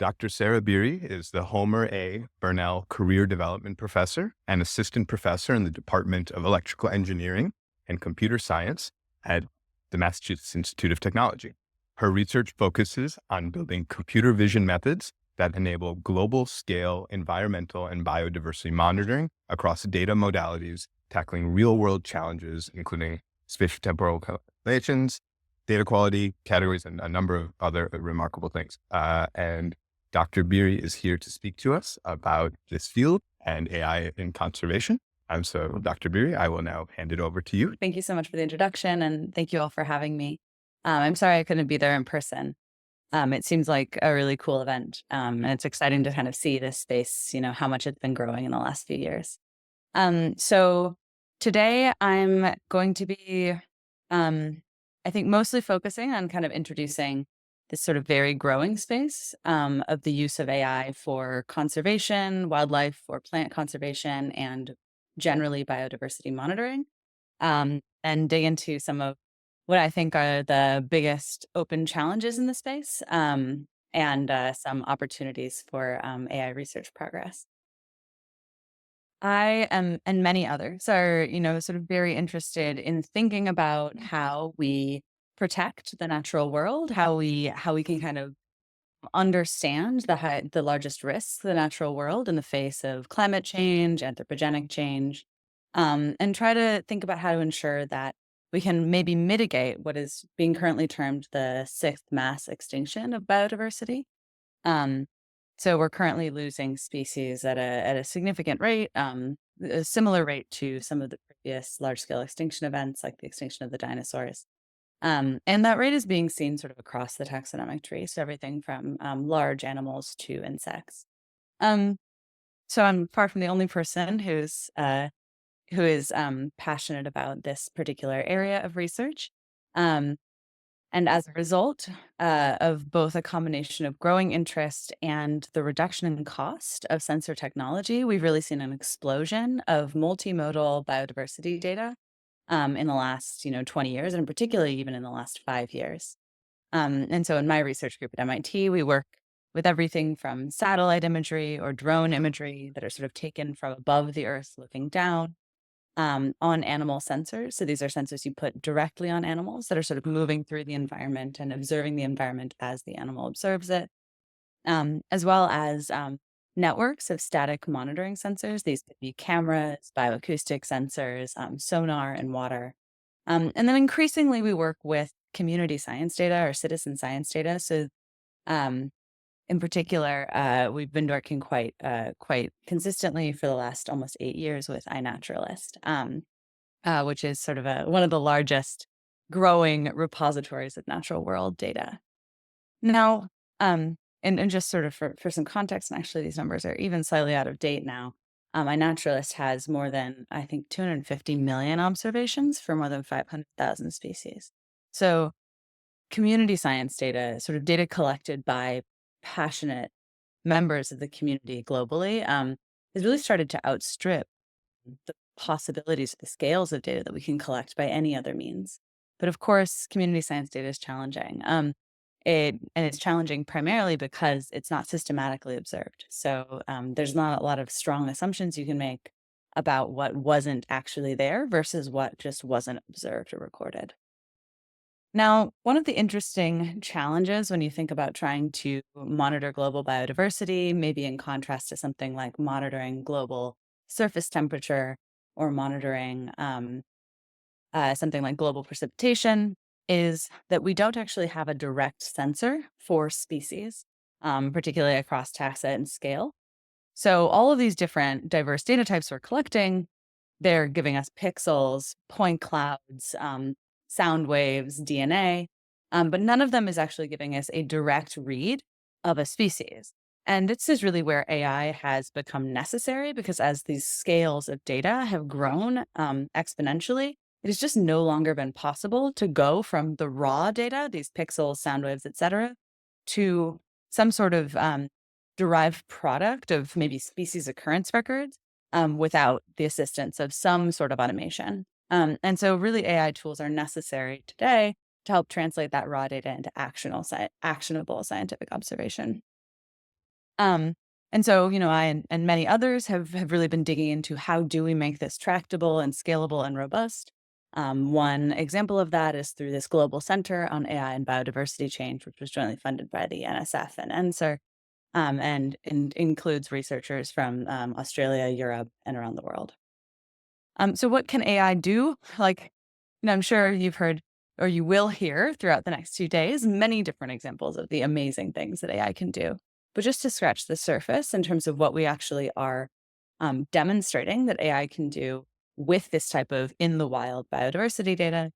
Dr. Sara Beery is the Homer A. Burnell Career Development Professor and Assistant Professor in the Department of Electrical Engineering and Computer Science at the Massachusetts Institute of Technology. Her research focuses on building computer vision methods that enable global scale environmental and biodiversity monitoring across data modalities, tackling real world challenges, including spatiotemporal calculations, data quality, categories, and a number of other remarkable things. And Dr. Beery is here to speak to us about this field and AI in conservation. So Dr. Beery, I will now hand it over to you. Thank you so much for the introduction, and thank you all for having me. I'm sorry I couldn't be there in person. It seems like a really cool event, and it's exciting to kind of see this space, how much it's been growing in the last few years. So today I'm going to be, I think, mostly focusing on kind of introducing this sort of very growing space of the use of AI for conservation, wildlife or plant conservation, and generally biodiversity monitoring, and dig into some of what I think are the biggest open challenges in the space, and some opportunities for AI research progress. I am, and many others are, sort of very interested in thinking about how we protect the natural world, how we can kind of understand the largest risks to the natural world in the face of climate change, anthropogenic change, and try to think about how to ensure that we can maybe mitigate what is being currently termed the sixth mass extinction of biodiversity. Um, so we're currently losing species at a significant rate, a similar rate to some of the previous large scale extinction events, like the extinction of the dinosaurs. And that rate is being seen sort of across the taxonomic tree, so everything from large animals to insects. Um, so I'm far from the only person who is passionate about this particular area of research. Um, and as a result of both a combination of growing interest and the reduction in cost of sensor technology, we've really seen an explosion of multimodal biodiversity data in the last 20 years, and particularly even in the last 5 years. And so in my research group at MIT, we work with everything from satellite imagery or drone imagery that are sort of taken from above the earth looking down, on animal sensors. So these are sensors you put directly on animals that are sort of moving through the environment and observing the environment as the animal observes it, as well as networks of static monitoring sensors. These could be cameras, bioacoustic sensors, sonar, and water. And then increasingly, we work with community science data or citizen science data. So, um, in particular, we've been working quite consistently for the last almost 8 years with iNaturalist, which is sort of one of the largest growing repositories of natural world data. Now, and just sort of for some context, and actually these numbers are even slightly out of date now. iNaturalist has more than, I think, 250 million observations for more than 500,000 species. So community science data, sort of data collected by passionate members of the community globally, has really started to outstrip the possibilities, the scales of data that we can collect by any other means. But of course, community science data is challenging. And it's challenging primarily because it's not systematically observed. So there's not a lot of strong assumptions you can make about what wasn't actually there versus what just wasn't observed or recorded. Now, one of the interesting challenges when you think about trying to monitor global biodiversity, maybe in contrast to something like monitoring global surface temperature or monitoring something like global precipitation, is that we don't actually have a direct sensor for species, particularly across taxa and scale. So all of these different diverse data types we're collecting, they're giving us pixels, point clouds, sound waves, DNA, but none of them is actually giving us a direct read of a species. And this is really where AI has become necessary because as these scales of data have grown exponentially, it has just no longer been possible to go from the raw data, these pixels, sound waves, et cetera, to some sort of derived product of maybe species occurrence records without the assistance of some sort of automation. And so, really, AI tools are necessary today to help translate that raw data into actionable scientific observation. Um, and so, I and many others have really been digging into how do we make this tractable and scalable and robust. One example of that is through this Global Center on AI and Biodiversity Change, which was jointly funded by the NSF and NSER, and includes researchers from Australia, Europe, and around the world. So what can AI do? I'm sure you've heard or you will hear throughout the next 2 days many different examples of the amazing things that AI can do. But just to scratch the surface in terms of what we actually are demonstrating that AI can do with this type of in the wild biodiversity data,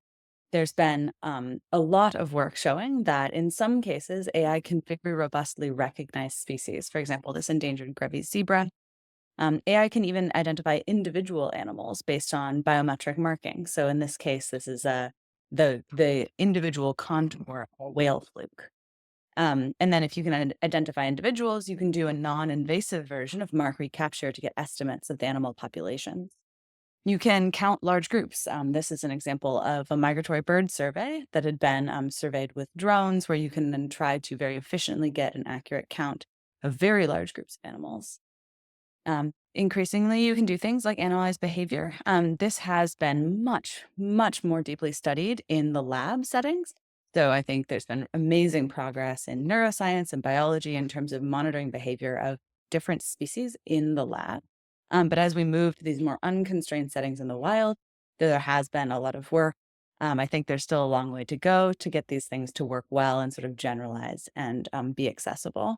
there's been a lot of work showing that in some cases, AI can very robustly recognize species. For example, this endangered Grevy's zebra. AI can even identify individual animals based on biometric marking. So in this case, this is the individual contour of a whale fluke. And then if you can identify individuals, you can do a non-invasive version of mark recapture to get estimates of the animal populations. You can count large groups. This is an example of a migratory bird survey that had been surveyed with drones, where you can then try to very efficiently get an accurate count of very large groups of animals. Increasingly, you can do things like analyze behavior. This has been much, much more deeply studied in the lab settings. So I think there's been amazing progress in neuroscience and biology in terms of monitoring behavior of different species in the lab. But as we move to these more unconstrained settings in the wild, there has been a lot of work. I think there's still a long way to go to get these things to work well and sort of generalize and be accessible.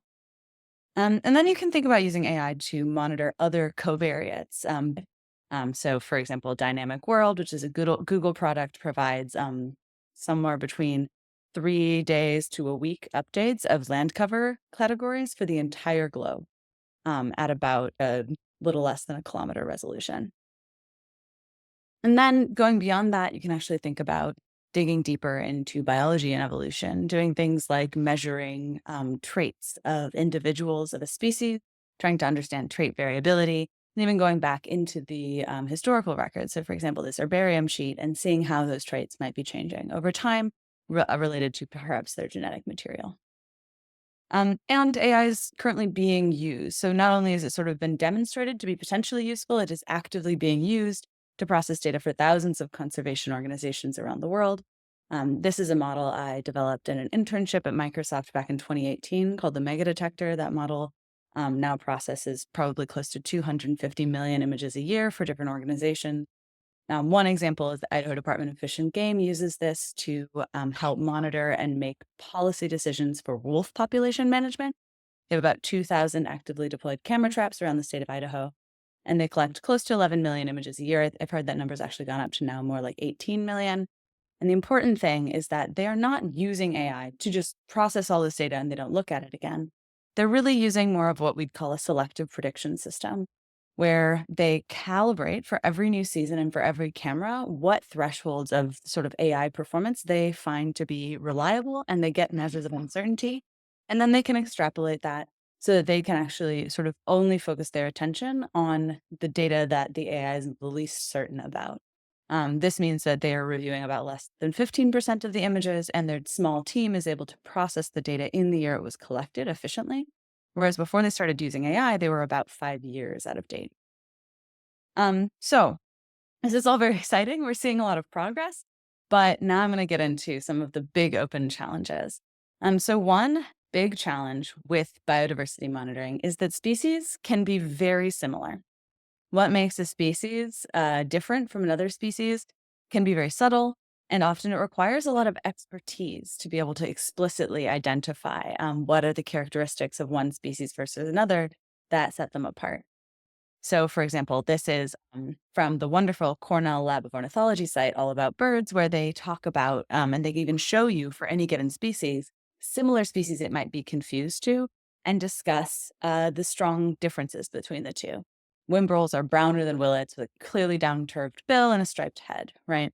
And then you can think about using AI to monitor other covariates. So, for example, Dynamic World, which is a Google product, provides somewhere between 3 days to a week updates of land cover categories for the entire globe at about a little less than a kilometer resolution. And then going beyond that, you can actually think about digging deeper into biology and evolution, doing things like measuring traits of individuals of a species, trying to understand trait variability, and even going back into the historical records. So, for example, this herbarium sheet and seeing how those traits might be changing over time related to perhaps their genetic material. And AI is currently being used. So not only has it sort of been demonstrated to be potentially useful, it is actively being used to process data for thousands of conservation organizations around the world. This is a model I developed in an internship at Microsoft back in 2018 called the Mega Detector. That model now processes probably close to 250 million images a year for different organizations. One example is the Idaho Department of Fish and Game uses this to help monitor and make policy decisions for wolf population management. They have about 2,000 actively deployed camera traps around the state of Idaho, and they collect close to 11 million images a year. I've heard that number's actually gone up to now more like 18 million. And the important thing is that they are not using AI to just process all this data and they don't look at it again. They're really using more of what we'd call a selective prediction system, where they calibrate for every new season and for every camera what thresholds of sort of AI performance they find to be reliable, and they get measures of uncertainty. And then they can extrapolate that so that they can actually sort of only focus their attention on the data that the AI is the least certain about. This means that they are reviewing about less than 15% of the images, and their small team is able to process the data in the year it was collected efficiently. Whereas before they started using AI, they were about 5 years out of date. So this is all very exciting. We're seeing a lot of progress, but now I'm going to get into some of the big open challenges. So one big challenge with biodiversity monitoring is that species can be very similar. What makes a species different from another species can be very subtle, and often it requires a lot of expertise to be able to explicitly identify what are the characteristics of one species versus another that set them apart. So, for example, this is from the wonderful Cornell Lab of Ornithology site, All About Birds, where they talk about, and they even show you for any given species, similar species it might be confused to, and discuss the strong differences between the two. Whimbrels are browner than willets with a clearly down-curved bill and a striped head, right?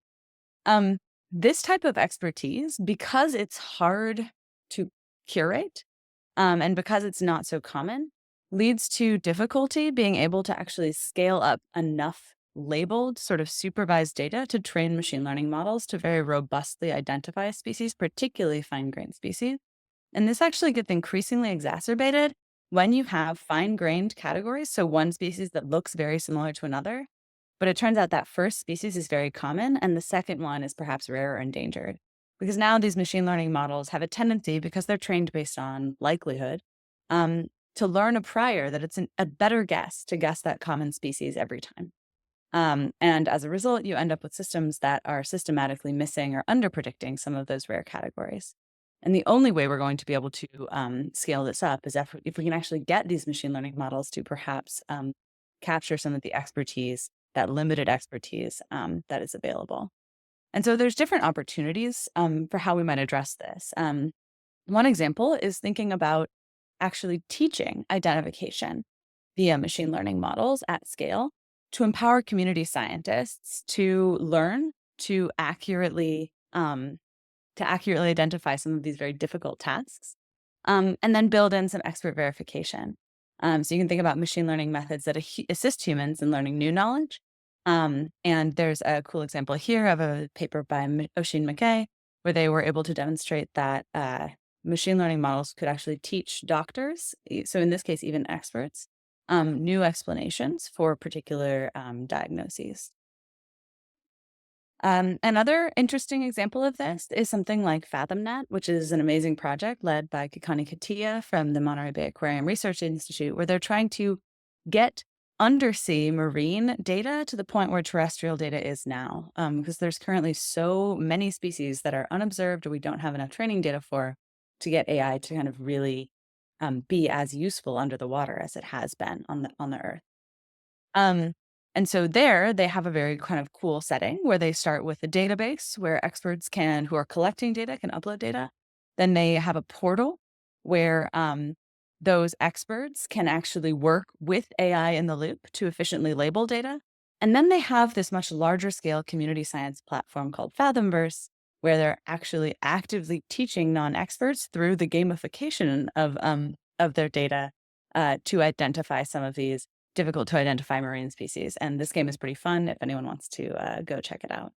Um, this type of expertise, because it's hard to curate, and because it's not so common, leads to difficulty being able to actually scale up enough labeled, sort of supervised data to train machine learning models to very robustly identify a species, particularly fine-grained species. And this actually gets increasingly exacerbated when you have fine-grained categories, so one species that looks very similar to another, but it turns out that first species is very common and the second one is perhaps rare or endangered. Because now these machine learning models have a tendency, because they're trained based on likelihood, um, to learn a prior that it's a better guess to guess that common species every time. And as a result, you end up with systems that are systematically missing or underpredicting some of those rare categories. And the only way we're going to be able to scale this up is if we can actually get these machine learning models to perhaps capture some of the expertise, that limited expertise that is available. And so there's different opportunities for how we might address this. One example is thinking about actually teaching identification via machine learning models at scale to empower community scientists to learn to accurately identify some of these very difficult tasks, and then build in some expert verification. So you can think about machine learning methods that assist humans in learning new knowledge. And there's a cool example here of a paper by Oisin McKay, where they were able to demonstrate that machine learning models could actually teach doctors, so in this case, even experts, new explanations for particular diagnoses. Another interesting example of this is something like FathomNet, which is an amazing project led by Kikani Katia from the Monterey Bay Aquarium Research Institute, where they're trying to get undersea marine data to the point where terrestrial data is now, because there's currently so many species that are unobserved or we don't have enough training data for to get AI to kind of really be as useful under the water as it has been on the Earth. Um, and so there they have a very kind of cool setting where they start with a database where experts who are collecting data can upload data. Then they have a portal where those experts can actually work with AI in the loop to efficiently label data. And then they have this much larger scale community science platform called Fathomverse, where they're actually actively teaching non-experts through the gamification of their data to identify some of these difficult to identify marine species. And this game is pretty fun if anyone wants to go check it out.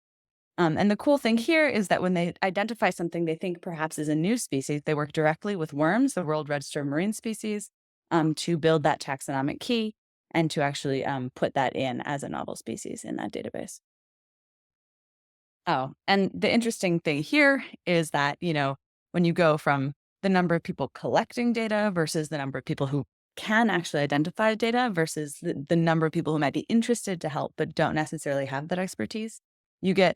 And the cool thing here is that when they identify something they think perhaps is a new species, they work directly with worms, the World Register of Marine Species, to build that taxonomic key and to actually put that in as a novel species in that database. Oh, and the interesting thing here is that, when you go from the number of people collecting data versus the number of people who can actually identify data versus the number of people who might be interested to help but don't necessarily have that expertise, you get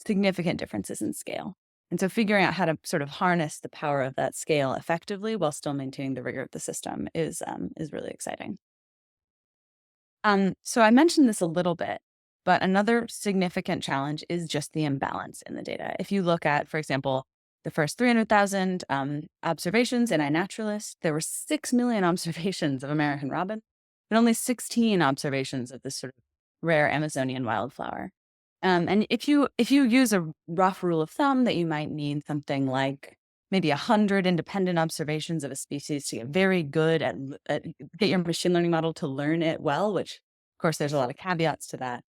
significant differences in scale. And so figuring out how to sort of harness the power of that scale effectively while still maintaining the rigor of the system is really exciting. So I mentioned this a little bit, but another significant challenge is just the imbalance in the data. If you look at, for example, the first 300,000 observations in iNaturalist, there were 6 million observations of American robin, but only 16 observations of this sort of rare Amazonian wildflower. And if you use a rough rule of thumb that you might need something like maybe 100 independent observations of a species to get very good at get your machine learning model to learn it well, which of course there's a lot of caveats to that.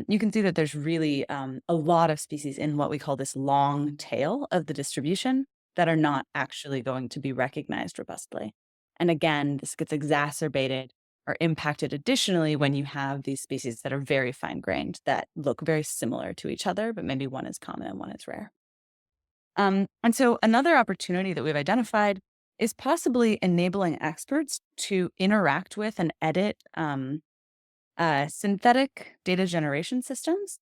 You can see that there's really a lot of species in what we call this long tail of the distribution that are not actually going to be recognized robustly. And again, this gets exacerbated or impacted additionally when you have these species that are very fine grained that look very similar to each other, but maybe one is common and one is rare. And so another opportunity that we've identified is possibly enabling experts to interact with and edit synthetic data generation systems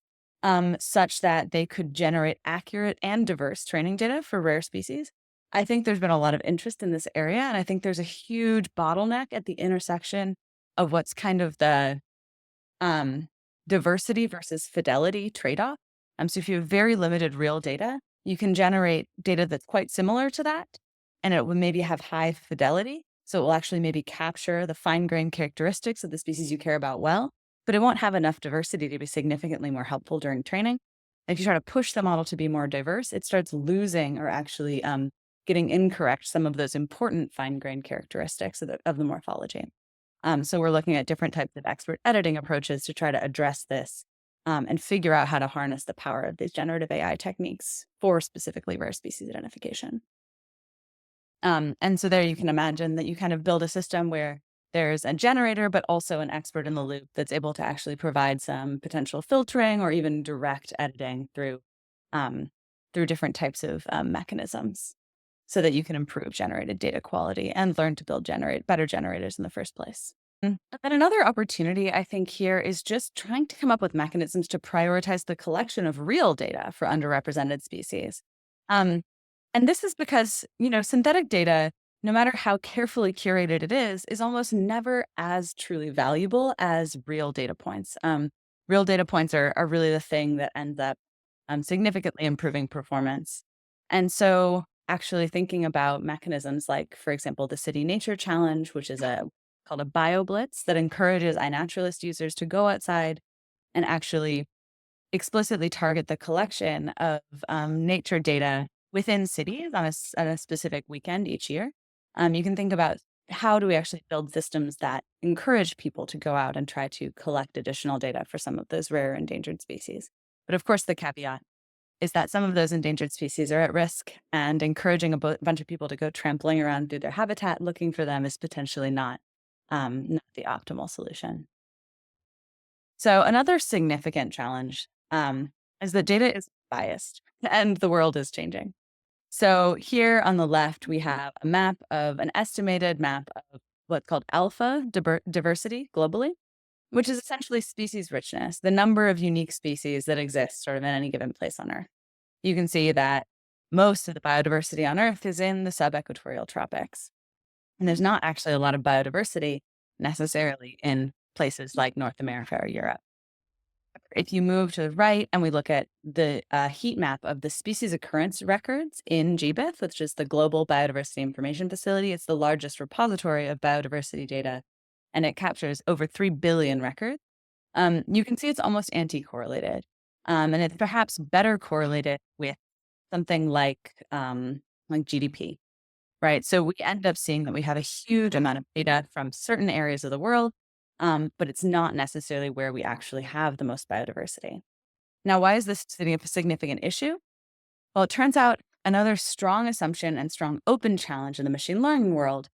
such that they could generate accurate and diverse training data for rare species. I think there's been a lot of interest in this area, and I think there's a huge bottleneck at the intersection of what's kind of the um, diversity versus fidelity trade-off. So if you have very limited real data, you can generate data that's quite similar to that, and it will maybe have high fidelity. So it will actually maybe capture the fine-grained characteristics of the species you care about well, but it won't have enough diversity to be significantly more helpful during training. If you try to push the model to be more diverse, it starts losing or actually getting incorrect some of those important fine-grained characteristics of the morphology. So we're looking at different types of expert editing approaches to try to address this and figure out how to harness the power of these generative AI techniques for specifically rare species identification. And so there you can imagine that you kind of build a system where there's a generator, but also an expert in the loop that's able to actually provide some potential filtering or even direct editing um, through different types of mechanisms so that you can improve generated data quality and learn to generate better generators in the first place. And then another opportunity I think here is just trying to come up with mechanisms to prioritize the collection of real data for underrepresented species. Um, and this is because, synthetic data, no matter how carefully curated it is almost never as truly valuable as real data points. Real data points are really the thing that ends up significantly improving performance. And so, actually thinking about mechanisms like, for example, the City Nature Challenge, which is called a BioBlitz that encourages iNaturalist users to go outside and actually explicitly target the collection of nature data within cities on a specific weekend each year. You can think about how do we actually build systems that encourage people to go out and try to collect additional data for some of those rare endangered species. But of course, the caveat is that some of those endangered species are at risk, and encouraging a bunch of people to go trampling around through their habitat looking for them is potentially not the optimal solution. So another significant challenge is that data is biased and the world is changing. So here on the left, we have an estimated map of what's called diversity globally, which is essentially species richness, the number of unique species that exist sort of in any given place on Earth. You can see that most of the biodiversity on Earth is in the subequatorial tropics. And there's not actually a lot of biodiversity necessarily in places like North America or Europe. If you move to the right and we look at the heat map of the species occurrence records in GBIF, which is the Global Biodiversity Information Facility, it's the largest repository of biodiversity data, and it captures over 3 billion records. You can see it's almost anti-correlated, and it's perhaps better correlated with something like GDP, right? So we end up seeing that we have a huge amount of data from certain areas of the world, but it's not necessarily where we actually have the most biodiversity. Now, why is this a significant issue? Well, it turns out another strong assumption and strong open challenge in the machine learning world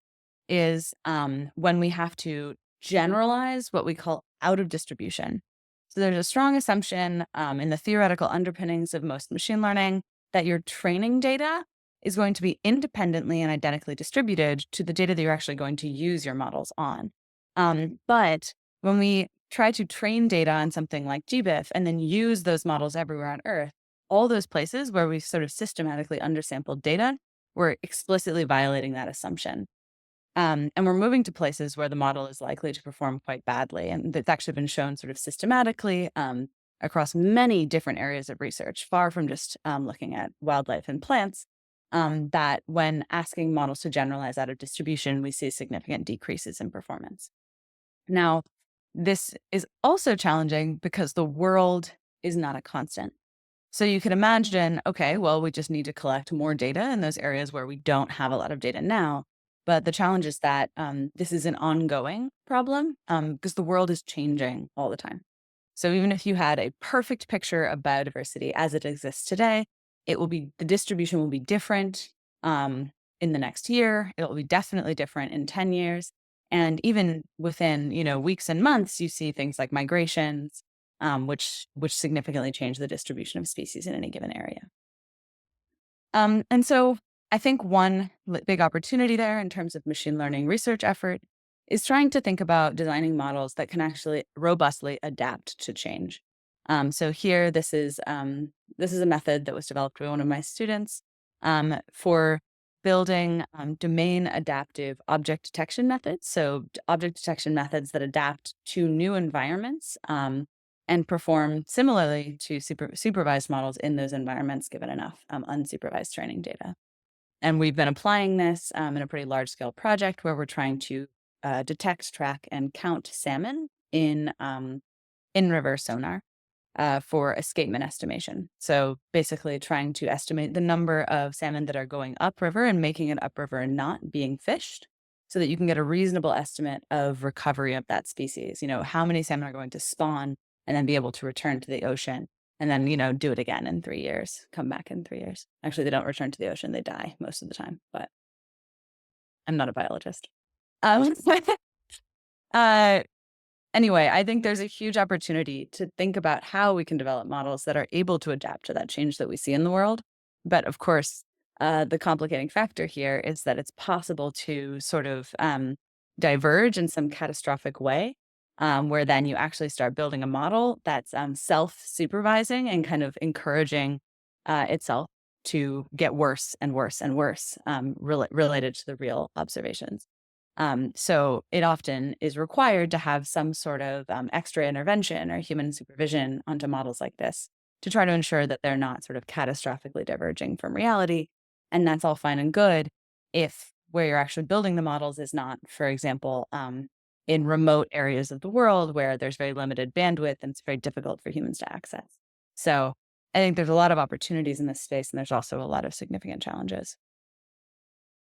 is when we have to generalize what we call out of distribution. So there's a strong assumption in the theoretical underpinnings of most machine learning that your training data is going to be independently and identically distributed to the data that you're actually going to use your models on. But when we try to train data on something like GBIF and then use those models everywhere on Earth, all those places where we sort of systematically undersampled data, we're explicitly violating that assumption. And we're moving to places where the model is likely to perform quite badly. And that's actually been shown sort of systematically across many different areas of research, far from just looking at wildlife and plants, that when asking models to generalize out of distribution, we see significant decreases in performance. Now, this is also challenging because the world is not a constant. So you can imagine, okay, well, we just need to collect more data in those areas where we don't have a lot of data now. But the challenge is that this is an ongoing problem because the world is changing all the time. So even if you had a perfect picture of biodiversity as it exists today, the distribution will be different in the next year. It will be definitely different in 10 years. And even within, weeks and months, you see things like migrations, which significantly change the distribution of species in any given area. And so I think one big opportunity there in terms of machine learning research effort is trying to think about designing models that can actually robustly adapt to change. So here, this is a method that was developed by one of my students for building domain adaptive object detection methods. So object detection methods that adapt to new environments and perform similarly to supervised models in those environments, given enough unsupervised training data. And we've been applying this in a pretty large scale project where we're trying to detect, track, and count salmon in river sonar for escapement estimation. So basically, trying to estimate the number of salmon that are going upriver and making it upriver and not being fished, so that you can get a reasonable estimate of recovery of that species. How many salmon are going to spawn and then be able to return to the ocean and then, do it again in 3 years, come back in 3 years. Actually, they don't return to the ocean, they die most of the time. But I'm not a biologist. Um, uh, anyway, I think there's a huge opportunity to think about how we can develop models that are able to adapt to that change that we see in the world. But of course, the complicating factor here is that it's possible to sort of diverge in some catastrophic way, where then you actually start building a model that's self-supervising and kind of encouraging itself to get worse and worse and worse related to the real observations. So it often is required to have some sort of extra intervention or human supervision onto models like this to try to ensure that they're not sort of catastrophically diverging from reality. And that's all fine and good if where you're actually building the models is not, for example, in remote areas of the world where there's very limited bandwidth and it's very difficult for humans to access. So I think there's a lot of opportunities in this space, and there's also a lot of significant challenges.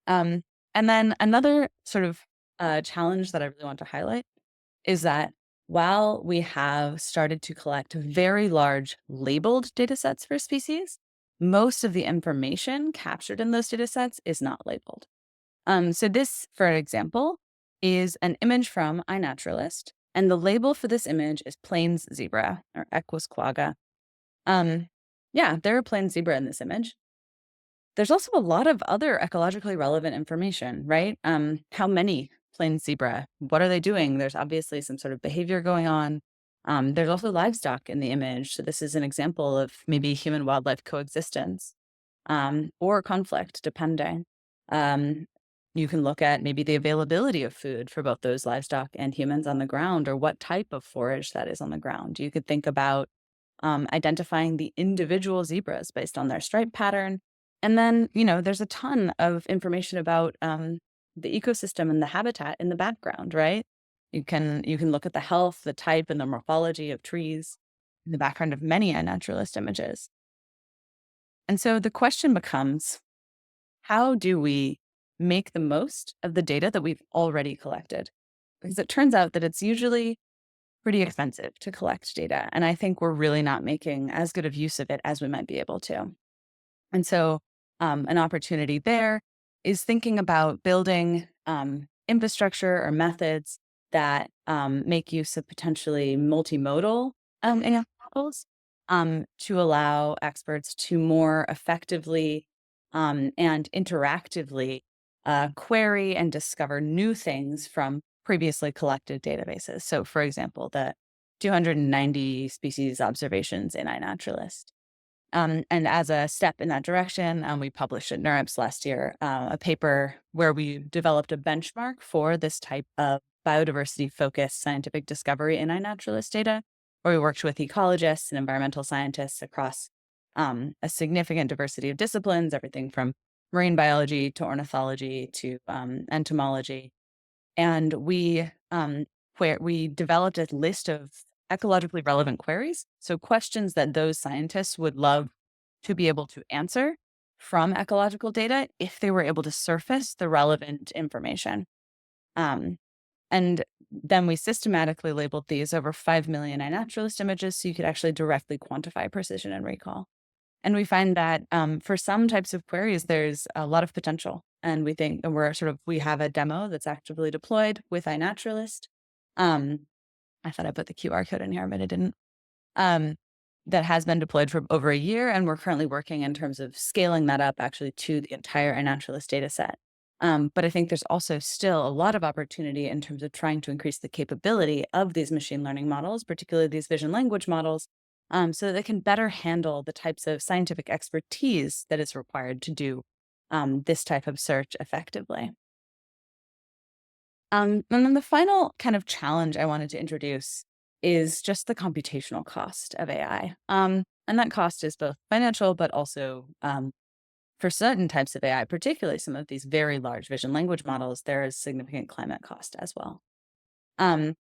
Um, and then another sort of challenge that I really want to highlight is that while we have started to collect very large labeled data sets for species, most of the information captured in those data sets is not labeled. So this, for example, is an image from iNaturalist, and the label for this image is plains zebra or Equus quagga. Um, yeah, there are plains zebra in this image. There's also a lot of other ecologically relevant information, right? How many plains zebra? What are they doing? There's obviously some sort of behavior going on. There's also livestock in the image. So this is an example of maybe human wildlife coexistence or conflict, depending. Um, you can look at maybe the availability of food for both those livestock and humans on the ground, or what type of forage that is on the ground. You could think about identifying the individual zebras based on their stripe pattern. And then, there's a ton of information about the ecosystem and the habitat in the background, right? You can look at the health, the type, and the morphology of trees in the background of many naturalist images. And so the question becomes, how do we make the most of the data that we've already collected? Because it turns out that it's usually pretty expensive to collect data. And I think we're really not making as good of use of it as we might be able to. And so, an opportunity there is thinking about building infrastructure or methods that make use of potentially multimodal AI models to allow experts to more effectively and interactively query and discover new things from previously collected databases. So, for example, the 290 species observations in iNaturalist. And as a step in that direction, we published at NeurIPS last year a paper where we developed a benchmark for this type of biodiversity-focused scientific discovery in iNaturalist data, where we worked with ecologists and environmental scientists across a significant diversity of disciplines, everything from marine biology to ornithology to entomology. And we developed a list of ecologically relevant queries. So questions that those scientists would love to be able to answer from ecological data if they were able to surface the relevant information. Um, and then we systematically labeled these over 5 million iNaturalist images so you could actually directly quantify precision and recall. And we find that for some types of queries, there's a lot of potential. And we think, and we have a demo that's actively deployed with iNaturalist. I thought I put the QR code in here, but I didn't. Um, that has been deployed for over a year, and we're currently working in terms of scaling that up actually to the entire iNaturalist data set. But I think there's also still a lot of opportunity in terms of trying to increase the capability of these machine learning models, particularly these vision language models, so that they can better handle the types of scientific expertise that is required to do this type of search effectively. And then the final kind of challenge I wanted to introduce is just the computational cost of AI. And that cost is both financial, but also for certain types of AI, particularly some of these very large vision language models, there is significant climate cost as well. Um,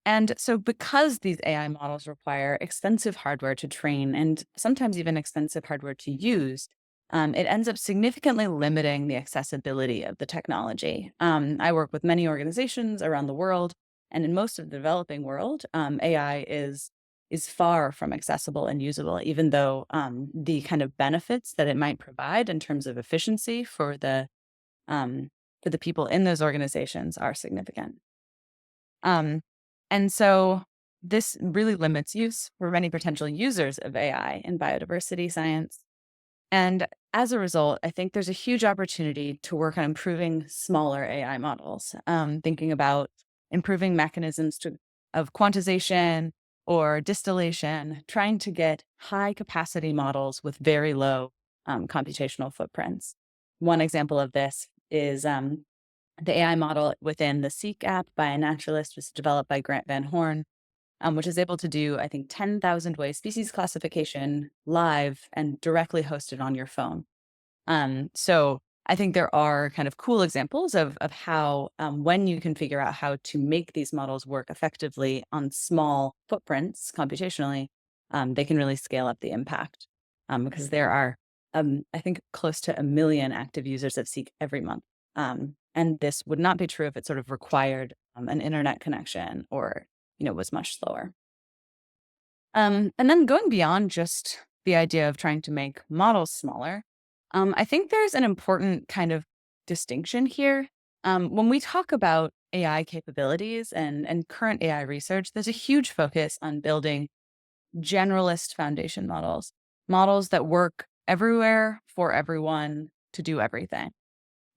and so, because these AI models require expensive hardware to train and sometimes even expensive hardware to use, it ends up significantly limiting the accessibility of the technology. I work with many organizations around the world, and in most of the developing world, AI is far from accessible and usable, even though the kind of benefits that it might provide in terms of efficiency for the for the people in those organizations are significant. Um, and so this really limits use for many potential users of AI in biodiversity science. And as a result, I think there's a huge opportunity to work on improving smaller AI models, thinking about improving mechanisms of quantization or distillation, trying to get high capacity models with very low computational footprints. One example of this is the AI model within the Seek app by a naturalist was developed by Grant Van Horn, which is able to do, I think, 10,000 way species classification live and directly hosted on your phone. So I think there are kind of cool examples of how, when you can figure out how to make these models work effectively on small footprints computationally, they can really scale up the impact. Because there are, I think, close to 1 million active users of Seek every month. And this would not be true if it sort of required an internet connection or, was much slower. And then going beyond just the idea of trying to make models smaller, I think there's an important kind of distinction here. When we talk about AI capabilities and current AI research, there's a huge focus on building generalist foundation models, models that work everywhere for everyone to do everything.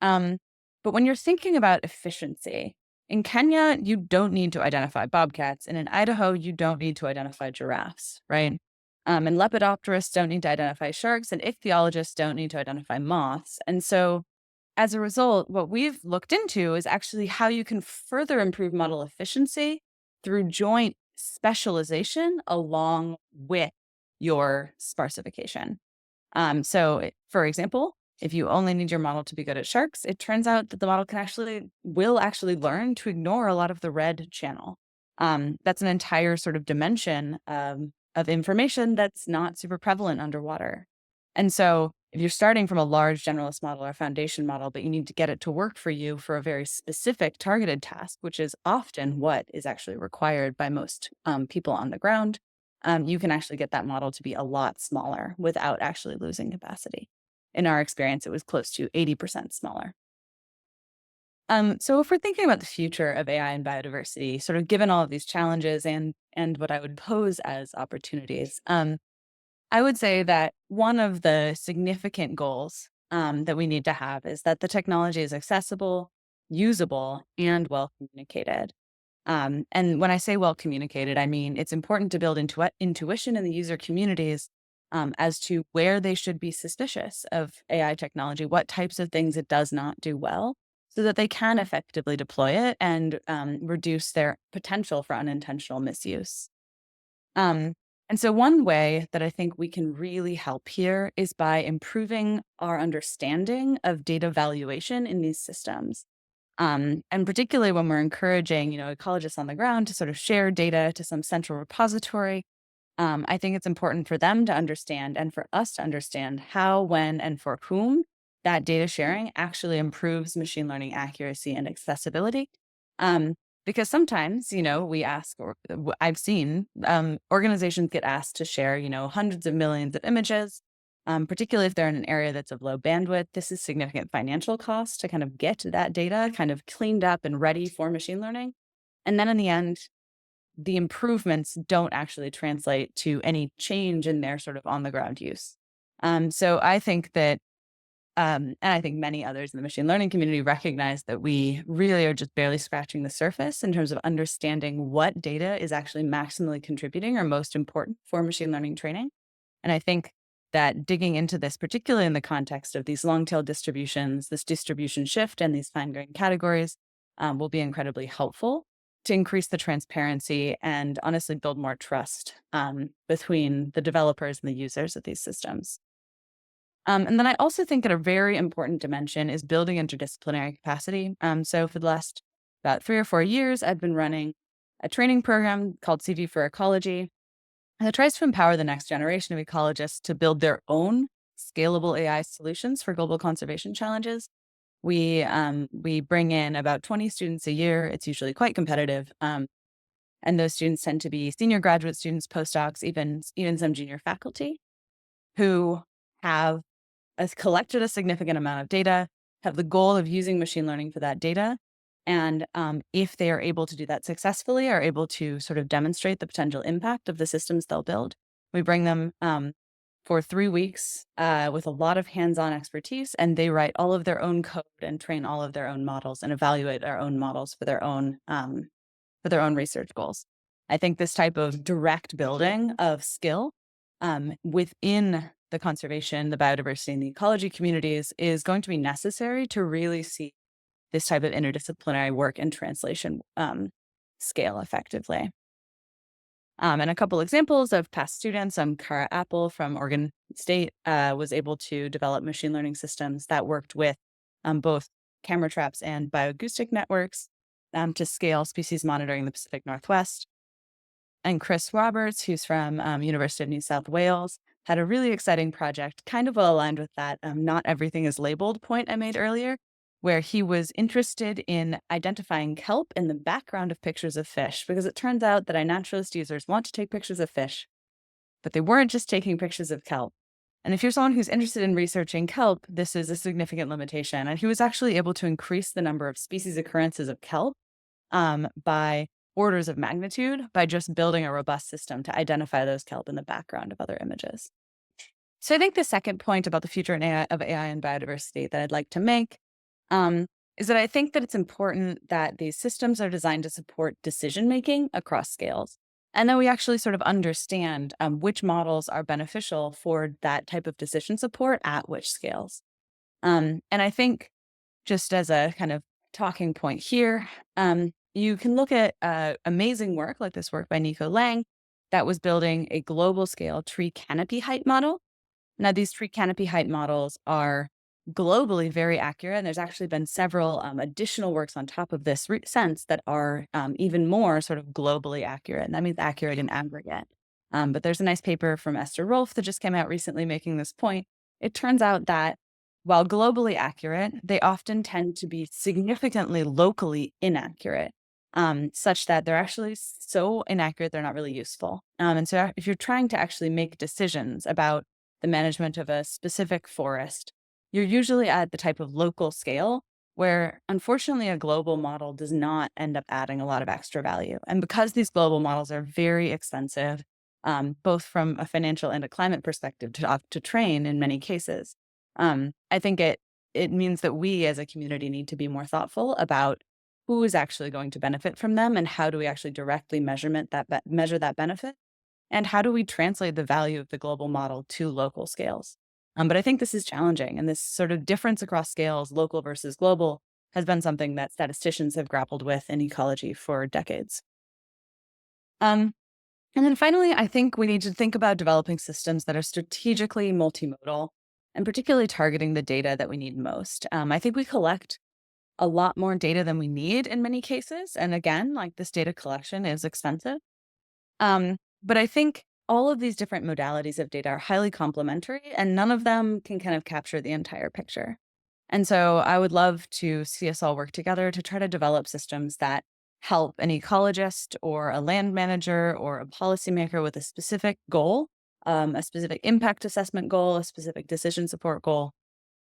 Um, but when you're thinking about efficiency, in Kenya, you don't need to identify bobcats, and in Idaho, you don't need to identify giraffes, right? And lepidopterists don't need to identify sharks, and ichthyologists don't need to identify moths. And so, as a result, what we've looked into is actually how you can further improve model efficiency through joint specialization along with your sparsification. For example, if you only need your model to be good at sharks, it turns out that the model will actually learn to ignore a lot of the red channel. That's an entire sort of dimension of information that's not super prevalent underwater. And so if you're starting from a large generalist model or foundation model, but you need to get it to work for you for a very specific targeted task, which is often what is actually required by most people on the ground, you can actually get that model to be a lot smaller without actually losing capacity. In our experience, it was close to 80% smaller. So if we're thinking about the future of AI and biodiversity, sort of given all of these challenges and what I would pose as opportunities, I would say that one of the significant goals that we need to have is that the technology is accessible, usable, and well communicated. And when I say well communicated, I mean it's important to build intuition in the user communities as to where they should be suspicious of AI technology, what types of things it does not do well, so that they can effectively deploy it and reduce their potential for unintentional misuse. Um, and so, one way that I think we can really help here is by improving our understanding of data valuation in these systems. And particularly when we're encouraging, ecologists on the ground to sort of share data to some central repository, I think it's important for them to understand and for us to understand how, when, and for whom that data sharing actually improves machine learning accuracy and accessibility. Um, because sometimes, we ask, or I've seen organizations get asked to share, hundreds of millions of images, particularly if they're in an area that's of low bandwidth. This is significant financial cost to kind of get that data kind of cleaned up and ready for machine learning. And then in the end, the improvements don't actually translate to any change in their sort of on the ground use. So I think that, and I think many others in the machine learning community recognize that we really are just barely scratching the surface in terms of understanding what data is actually maximally contributing or most important for machine learning training. And I think that digging into this, particularly in the context of these long tail distributions, this distribution shift and these fine grained categories, will be incredibly helpful to increase the transparency and honestly build more trust between the developers and the users of these systems. And then I also think that a very important dimension is building interdisciplinary capacity. So for the last about 3 or 4 years, I've been running a training program called CV for Ecology, and it tries to empower the next generation of ecologists to build their own scalable AI solutions for global conservation challenges. We bring in about 20 students a year. It's usually quite competitive, and those students tend to be senior graduate students, postdocs, even some junior faculty who have collected a significant amount of data have the goal of using machine learning for that data. And if they are able to do that successfully, are able to sort of demonstrate the potential impact of the systems they'll build, we bring them for 3 weeks with a lot of hands-on expertise, and they write all of their own code and train all of their own models and evaluate their own models for their own research goals. I think this type of direct building of skill within the conservation, the biodiversity, and the ecology communities is going to be necessary to really see this type of interdisciplinary work and translation scale effectively. And a couple examples of past students, Kara Apple from Oregon State was able to develop machine learning systems that worked with both camera traps and bioacoustic networks to scale species monitoring in the Pacific Northwest. And Chris Roberts, who's from University of New South Wales, had a really exciting project, kind of well aligned with that not everything is labeled point I made earlier, where he was interested in identifying kelp in the background of pictures of fish, because it turns out that iNaturalist users want to take pictures of fish, but they weren't just taking pictures of kelp. And if you're someone who's interested in researching kelp, this is a significant limitation. And he was actually able to increase the number of species occurrences of kelp by orders of magnitude by just building a robust system to identify those kelp in the background of other images. So I think the second point about the future of AI and biodiversity that I'd like to make is that I think that it's important that these systems are designed to support decision-making across scales. And then we actually sort of understand which models are beneficial for that type of decision support at which scales. And I think just as a kind of talking point here, you can look at amazing work like this work by Nico Lang that was building a global scale tree canopy height model. Now, these tree canopy height models are globally very accurate, and there's actually been several additional works on top of this sense that are even more sort of globally accurate, and that means accurate in aggregate. But there's a nice paper from Esther Rolfe that just came out recently making this point. It turns out that while globally accurate, they often tend to be significantly locally inaccurate, such that they're actually so inaccurate they're not really useful. And so if you're trying to actually make decisions about the management of a specific forest, you're usually at the type of local scale where, unfortunately, a global model does not end up adding a lot of extra value. And because these global models are very expensive, both from a financial and a climate perspective to train in many cases, I think it means that we as a community need to be more thoughtful about who is actually going to benefit from them and how do we actually directly measure that benefit, and how do we translate the value of the global model to local scales. But I think this is challenging, and this sort of difference across scales, local versus global, has been something that statisticians have grappled with in ecology for decades. Um, and then finally, I think we need to think about developing systems that are strategically multimodal and particularly targeting the data that we need most. I think we collect a lot more data than we need in many cases. And again, like this data collection is expensive. But I think all of these different modalities of data are highly complementary, and none of them can kind of capture the entire picture. And so I would love to see us all work together to try to develop systems that help an ecologist or a land manager or a policymaker with a specific goal, a specific impact assessment goal, a specific decision support goal,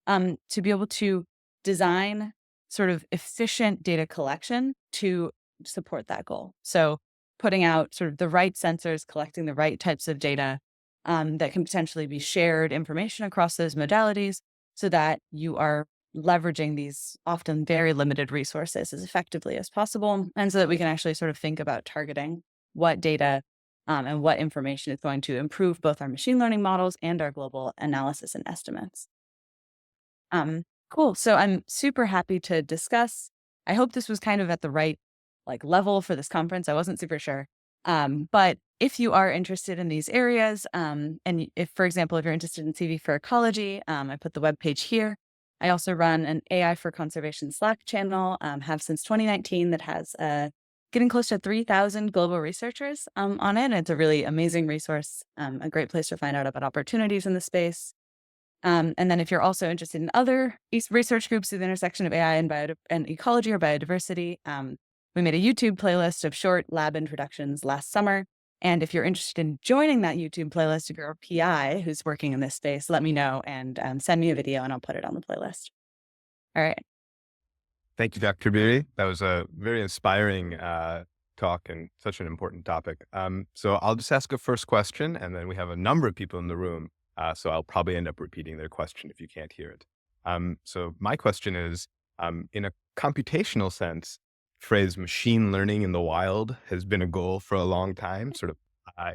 to be able to design sort of efficient data collection to support that goal. So putting out sort of the right sensors, collecting the right types of data that can potentially be shared information across those modalities so that you are leveraging these often very limited resources as effectively as possible. And so that we can actually sort of think about targeting what data and what information is going to improve both our machine learning models and our global analysis and estimates. Cool. So I'm super happy to discuss. I hope this was kind of at the right level for this conference. I wasn't super sure. But if you are interested in these areas, and if, for example, if you're interested in CV for ecology, I put the webpage here. I also run an AI for Conservation Slack channel, have since 2019, that has getting close to 3,000 global researchers on it. And it's a really amazing resource, a great place to find out about opportunities in the space. And then if you're also interested in other research groups at the intersection of AI and ecology or biodiversity, we made a YouTube playlist of short lab introductions last summer. And if you're interested in joining that YouTube playlist, if you're a PI who's working in this space, let me know and send me a video and I'll put it on the playlist. All right. Thank you, Dr. Beery. That was a very inspiring talk and such an important topic. So I'll just ask a first question, and then we have a number of people in the room. So I'll probably end up repeating their question if you can't hear it. So my question is, in a computational sense, phrase machine learning in the wild has been a goal for a long time, sort of,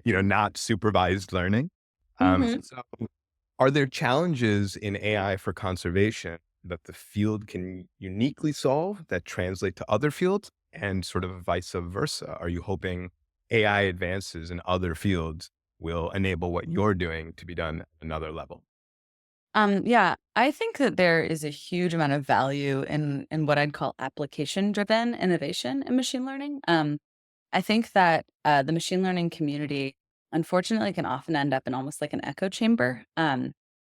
not supervised learning. Hmm. So are there challenges in AI for conservation that the field can uniquely solve that translate to other fields and sort of vice versa? Are you hoping AI advances in other fields will enable what you're doing to be done at another level? Yeah, I think that there is a huge amount of value in what I'd call application-driven innovation in machine learning. I think that the machine learning community, unfortunately, can often end up in almost like an echo chamber,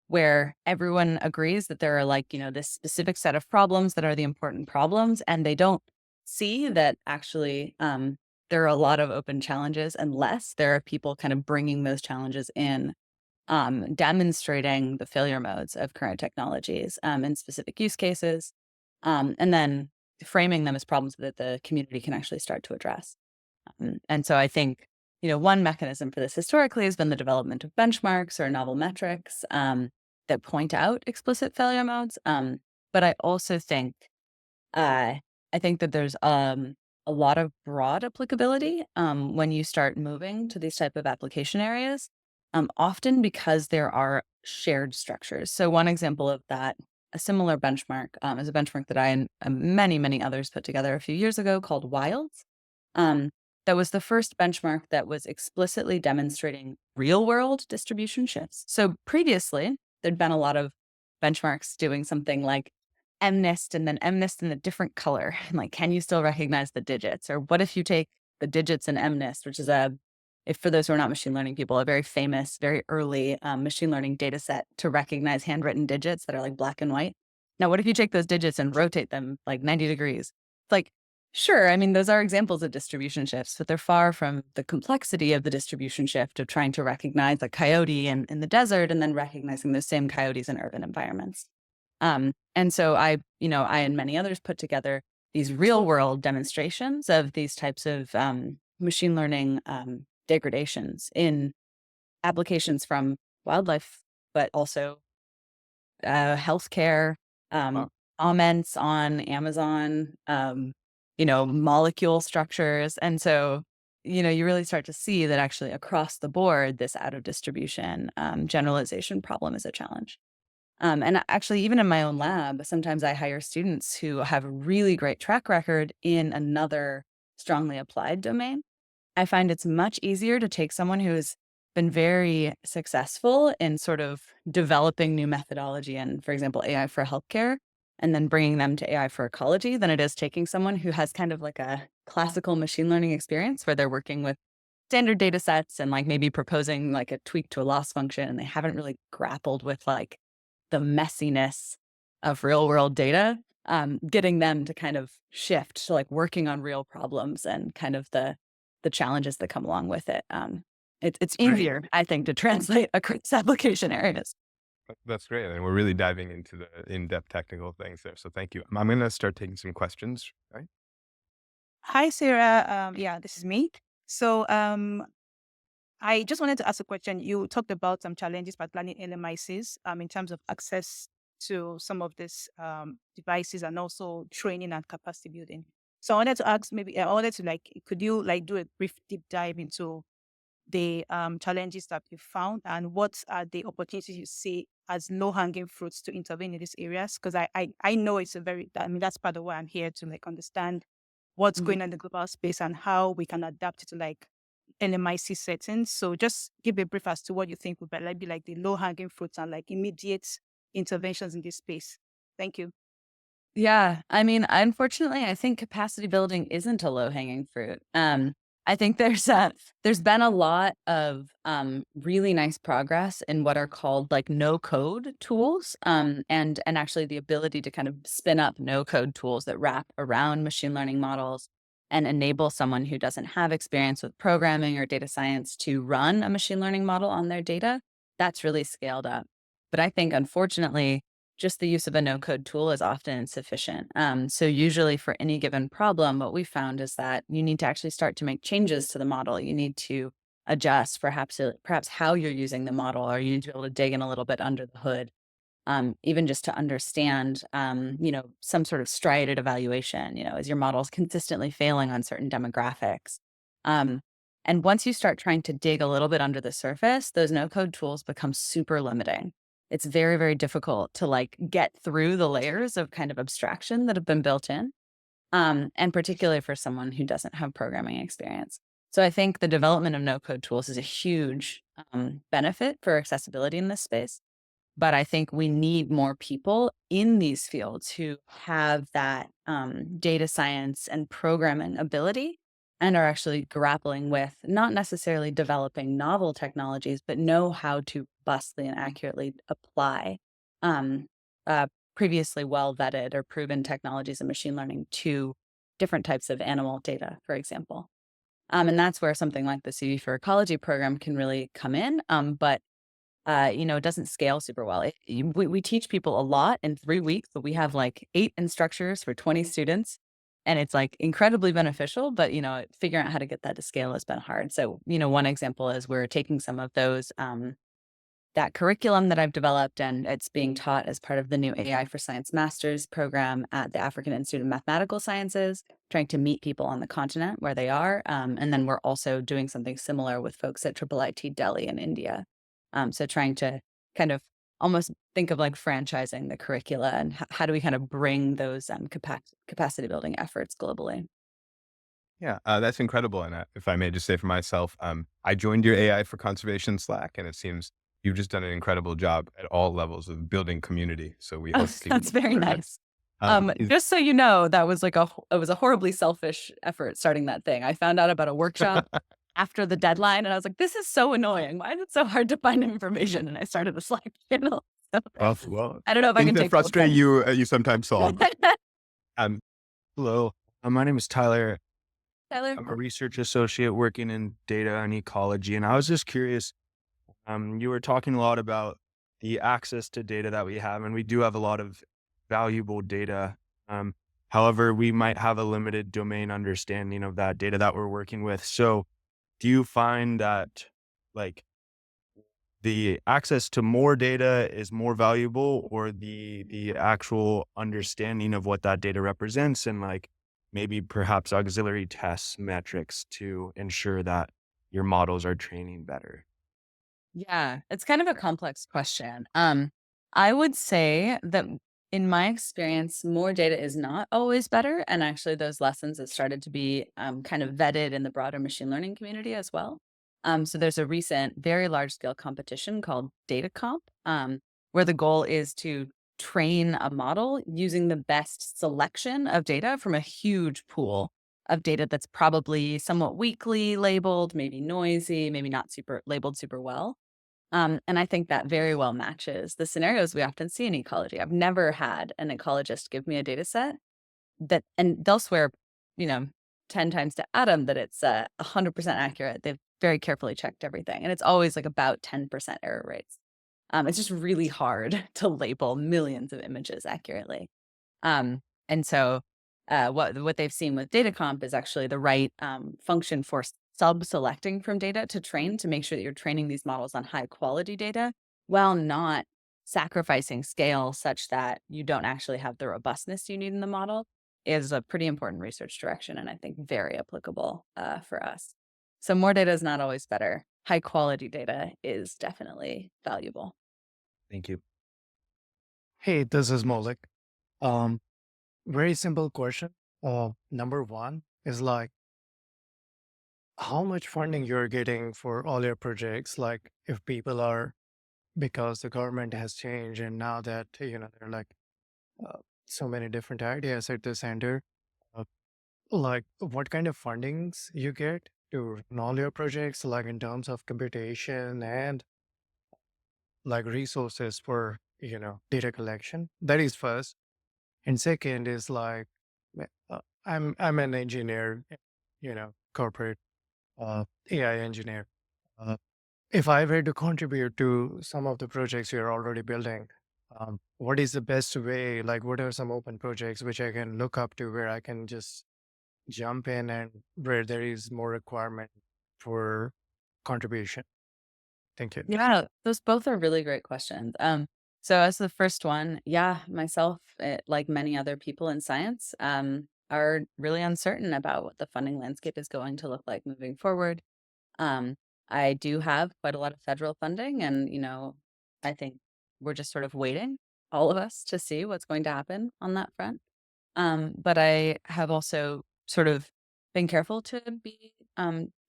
where everyone agrees that there are like this specific set of problems that are the important problems, and they don't see that actually there are a lot of open challenges unless there are people kind of bringing those challenges in, demonstrating the failure modes of current technologies, in specific use cases, and then framing them as problems that the community can actually start to address. And so I think, one mechanism for this historically has been the development of benchmarks or novel metrics, that point out explicit failure modes. But I also think uh, I think that there's a lot of broad applicability when you start moving to these type of application areas, often because there are shared structures. So one example of that, a similar benchmark, is a benchmark that I and many, many others put together a few years ago called Wilds. Um, that was the first benchmark that was explicitly demonstrating real world distribution shifts. So previously, there'd been a lot of benchmarks doing something like MNIST and then MNIST in a different color. Like, can you still recognize the digits? Or what if you take the digits in MNIST, which is if for those who are not machine learning people, a very famous, very early machine learning data set to recognize handwritten digits that are like black and white. Now, what if you take those digits and rotate them like 90 degrees? It's like, sure, I mean, those are examples of distribution shifts, but they're far from the complexity of the distribution shift of trying to recognize a coyote in the desert and then recognizing those same coyotes in urban environments. And so I and many others put together these real world demonstrations of these types of machine learning degradations in applications from wildlife, but also healthcare, Wow. comments on Amazon, molecule structures. And so, you really start to see that actually across the board, this out of distribution generalization problem is a challenge. And actually, even in my own lab, sometimes I hire students who have a really great track record in another strongly applied domain. I find it's much easier to take someone who's been very successful in sort of developing new methodology and, for example, AI for healthcare, and then bringing them to AI for ecology than it is taking someone who has kind of like a classical machine learning experience where they're working with standard data sets and like maybe proposing like a tweak to a loss function and they haven't really grappled with like the messiness of real world data, getting them to kind of shift to like working on real problems and kind of the challenges that come along with it. It's Great. easier, I think, to translate across application areas. That's great. And we're really diving into the in-depth technical things there. So thank you. I'm going to start taking some questions. Right. Hi, Sarah. Yeah, this is me. So, I just wanted to ask a question. You talked about some challenges, particularly in LMICs, in terms of access to some of these devices and also training and capacity building. So, I wanted to ask, maybe I wanted to like, could you like do a brief deep dive into the challenges that you found and what are the opportunities you see as low hanging fruits to intervene in these areas? Because I know it's a very, I mean, that's part of why I'm here to like understand what's Mhm. going on in the global space and how we can adapt it to like LMIC settings. So just give a brief as to what you think would be like the low hanging fruits and like immediate interventions in this space. Thank you. Yeah, I mean, unfortunately, I think capacity building isn't a low hanging fruit. I think there's been a lot of really nice progress in what are called like no code tools, and actually the ability to kind of spin up no code tools that wrap around machine learning models and enable someone who doesn't have experience with programming or data science to run a machine learning model on their data. That's really scaled up. But I think, unfortunately, just the use of a no-code tool is often insufficient. So usually for any given problem, what we found is that you need to actually start to make changes to the model. You need to adjust perhaps how you're using the model, or you need to be able to dig in a little bit under the hood, even just to understand, some sort of striated evaluation. Is your models consistently failing on certain demographics? Um, and once you start trying to dig a little bit under the surface, those no-code tools become super limiting. It's very, very difficult to like get through the layers of kind of abstraction that have been built in, and particularly for someone who doesn't have programming experience. So I think the development of no-code tools is a huge benefit for accessibility in this space. But I think we need more people in these fields who have that data science and programming ability and are actually grappling with not necessarily developing novel technologies, but know how to robustly and accurately apply um, uh, previously well vetted or proven technologies in machine learning to different types of animal data, for example. And that's where something like the CV for Ecology program can really come in. But it doesn't scale super well. We teach people a lot in 3 weeks, but we have like 8 instructors for 20 students, and it's like incredibly beneficial. But figuring out how to get that to scale has been hard. So one example is we're taking some of those that curriculum that I've developed, and it's being taught as part of the new AI for Science Master's program at the African Institute of Mathematical Sciences, trying to meet people on the continent where they are. And then we're also doing something similar with folks at IIIT Delhi in India. So trying to kind of almost think of like franchising the curricula and how do we kind of bring those capacity building efforts globally. Yeah, that's incredible. And if I may just say for myself, I joined your AI for conservation Slack, and it seems you've just done an incredible job at all levels of building community. So we Oh, hope to keep that's very doing that. nice. Just so you know, that was like it was a horribly selfish effort starting that thing. I found out about a workshop after the deadline, and I was like, "This is so annoying. Why is it so hard to find information?" And I started a Slack channel. So Well, I don't know if I things can that take full frustrate credit. you, you sometimes solve. Um, Hello, my name is Tyler. Tyler? I'm a research associate working in data and ecology, and I was just curious. You were talking a lot about the access to data that we have, and we do have a lot of valuable data. Um, However, we might have a limited domain understanding of that data that we're working with. So, do you find that like the access to more data is more valuable, or the actual understanding of what that data represents, and like maybe perhaps auxiliary tests metrics to ensure that your models are training better? Yeah, it's kind of a complex question. I would say that in my experience, more data is not always better. And actually, those lessons have started to be kind of vetted in the broader machine learning community as well. So there's a recent, very large scale competition called Data Comp, where the goal is to train a model using the best selection of data from a huge pool of data that's probably somewhat weakly labeled, maybe noisy, maybe not super labeled super well. And I think that very well matches the scenarios we often see in ecology. I've never had an ecologist give me a data set and they'll swear, you know, 10 times to Adam that it's 100% accurate. They've very carefully checked everything. And it's always like about 10% error rates. It's just really hard to label millions of images accurately. And so what they've seen with data comp is actually the right function for sub-selecting from data to train to make sure that you're training these models on high quality data while not sacrificing scale such that you don't actually have the robustness you need in the model is a pretty important research direction and I think very applicable for us. So more data is not always better. High quality data is definitely valuable. Thank you. Hey, this is Molik. Um, Very simple question. Number one is like how much funding you're getting for all your projects. Like if people are because the government has changed and now that there are like so many different ideas at the center. Uh, like what kind of fundings you get to run all your projects, like in terms of computation and like resources for data collection. That is first. And second is like, I'm an engineer, corporate AI engineer. Uh, if I were to contribute to some of the projects you're already building, What is the best way? Like, what are some open projects which I can look up to where I can just jump in and where there is more requirement for contribution? Thank you. Yeah, those both are really great questions. So as the first one, yeah, myself, like many other people in science, are really uncertain about what the funding landscape is going to look like moving forward. Um, I do have quite a lot of federal funding, and I think we're just sort of waiting, all of us, to see what's going to happen on that front. But I have also sort of been careful to be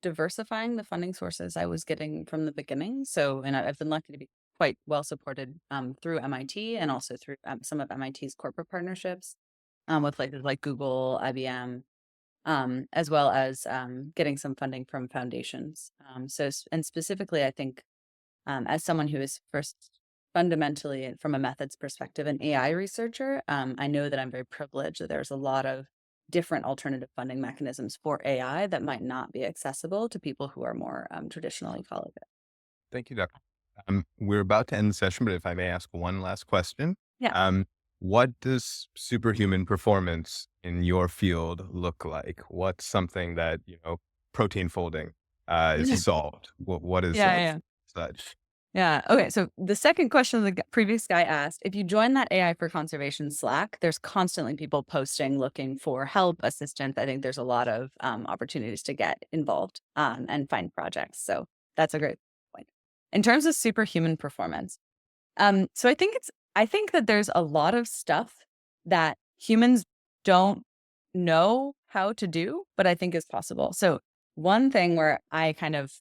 diversifying the funding sources I was getting from the beginning. So, and I've been lucky to be quite well supported through MIT and also through some of MIT's corporate partnerships with places like Google, IBM, as well as getting some funding from foundations. And specifically, I think as someone who is first fundamentally, from a methods perspective, an AI researcher, I know that I'm very privileged that there's a lot of different alternative funding mechanisms for AI that might not be accessible to people who are more traditionally college. Thank you, Doctor. We're about to end the session, but if I may ask one last question. Yeah. What does superhuman performance in your field look like? What's something that, protein folding is solved? What is Yeah. such? Yeah. Okay. So the second question the previous guy asked, if you join that AI for conservation Slack, there's constantly people posting looking for help, assistance. I think there's a lot of opportunities to get involved and find projects. So that's a great point. In terms of superhuman performance, so I think that there's a lot of stuff that humans don't know how to do, but I think is possible. So one thing where I'm kind of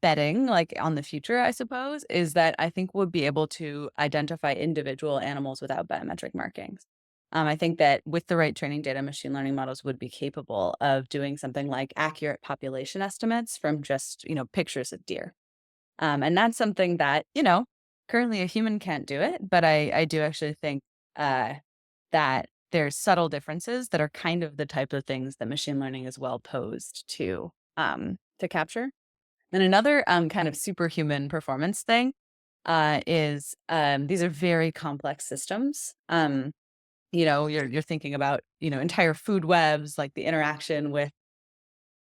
betting like on the future, I suppose, is that I think we'll be able to identify individual animals without biometric markings. I think that with the right training data, machine learning models would be capable of doing something like accurate population estimates from just, pictures of deer. And that's something that, currently a human can't do it, but I do actually think that there's subtle differences that are kind of the type of things that machine learning is well posed to capture. Then another kind of superhuman performance thing is these are very complex systems. You're thinking about entire food webs, like the interaction with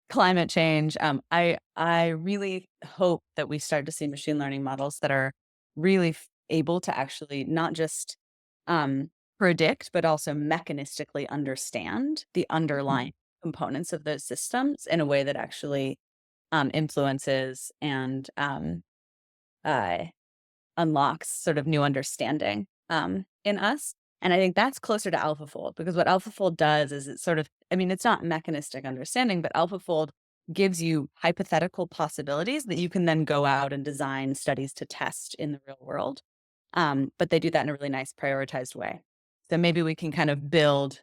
climate change. I really hope that we start to see machine learning models that are really able to actually not just predict, but also mechanistically understand the underlying components of those systems in a way that actually influences and uh, unlocks sort of new understanding in us. And I think that's closer to AlphaFold because what AlphaFold does is it's not mechanistic understanding, but AlphaFold gives you hypothetical possibilities that you can then go out and design studies to test in the real world. But they do that in a really nice prioritized way. So maybe we can kind of build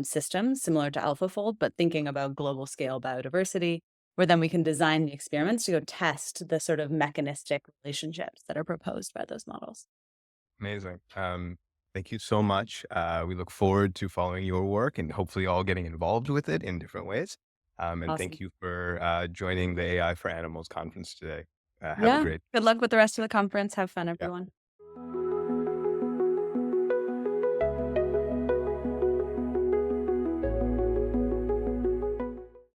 systems similar to AlphaFold, but thinking about global scale biodiversity, where then we can design the experiments to go test the sort of mechanistic relationships that are proposed by those models. Amazing. Thank you so much. We look forward to following your work and hopefully all getting involved with it in different ways. And Awesome. thank you for joining the AI for Animals conference today. Have a Yeah. great Good luck with the rest of the conference. Have fun, yeah. everyone.